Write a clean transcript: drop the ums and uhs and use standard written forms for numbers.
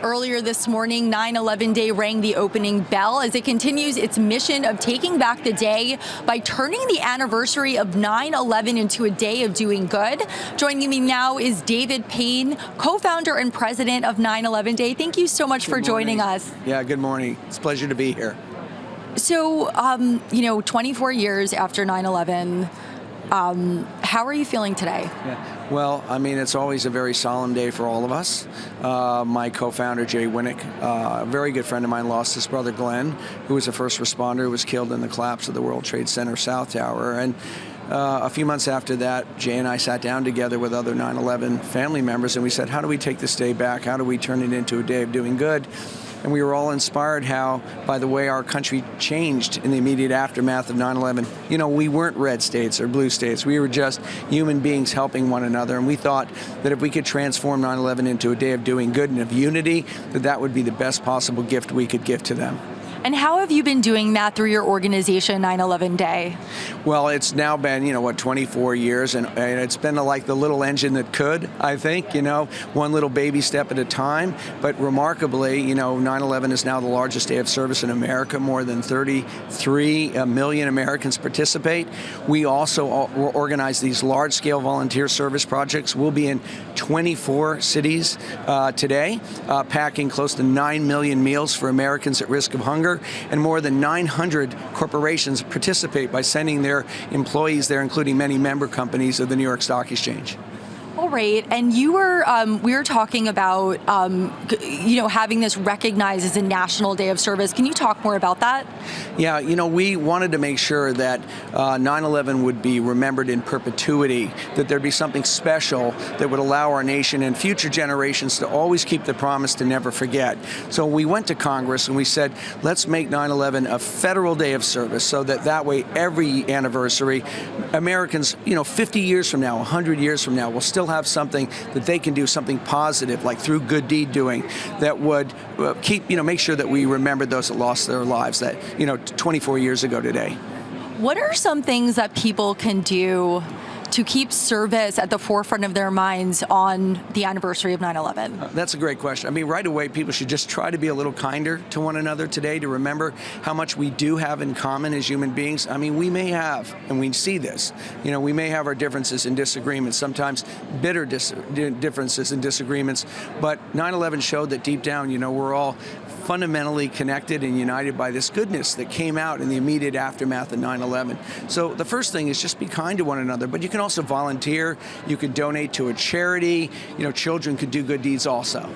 Earlier this morning, 9/11 Day rang the opening bell as it continues its mission of taking back the day by turning the anniversary of 9/11 into a day of doing good. Joining me now is David Payne, co-founder and president of 9/11 Day. Thank you so much for joining us. Yeah, good morning. It's a pleasure to be here. So, 24 years after 9/11, how are you feeling today? Yeah. Well, I mean, it's always a very solemn day for all of us. My co-founder, Jay Winnick, a very good friend of mine, lost his brother Glenn, who was a first responder who was killed in the collapse of the World Trade Center South Tower. And a few months after that, Jay and I sat down together with other 9/11 family members, and we said, how do we take this day back? How do we turn it into a day of doing good? And we were all inspired how, by the way our country changed in the immediate aftermath of 9/11. You know, we weren't red states or blue states. We were just human beings helping one another. And we thought that if we could transform 9/11 into a day of doing good and of unity, that would be the best possible gift we could give to them. And how have you been doing that through your organization, 9/11 Day? Well, it's now been, 24 years, and it's been like the little engine that could, I think, one little baby step at a time. But remarkably, 9/11 is now the largest day of service in America. More than 33 million Americans participate. We also organize these large-scale volunteer service projects. We'll be in 24 cities today, packing close to 9 million meals for Americans at risk of hunger. And more than 900 corporations participate by sending their employees there, including many member companies of the New York Stock Exchange. All right, and we were talking about, having this recognized as a National Day of Service. Can you talk more about that? Yeah, we wanted to make sure that 9/11 would be remembered in perpetuity, that there'd be something special that would allow our nation and future generations to always keep the promise to never forget. So we went to Congress and we said, let's make 9/11 a federal day of service so that way every anniversary, Americans, 50 years from now, 100 years from now, will still have something that they can do, something positive, like through good deed doing, that would make sure that we remember those that lost their lives 24 years ago today. What are some things that people can do to keep service at the forefront of their minds on the anniversary of 9/11? That's a great question. I mean, right away, people should just try to be a little kinder to one another today, to remember how much we do have in common as human beings. I mean, we may have, and we see this, we may have our differences and disagreements, sometimes bitter differences and disagreements, but 9/11 showed that deep down, we're all fundamentally connected and united by this goodness that came out in the immediate aftermath of 9/11. So the first thing is just be kind to one another, but you can also volunteer, you can donate to a charity, children could do good deeds also.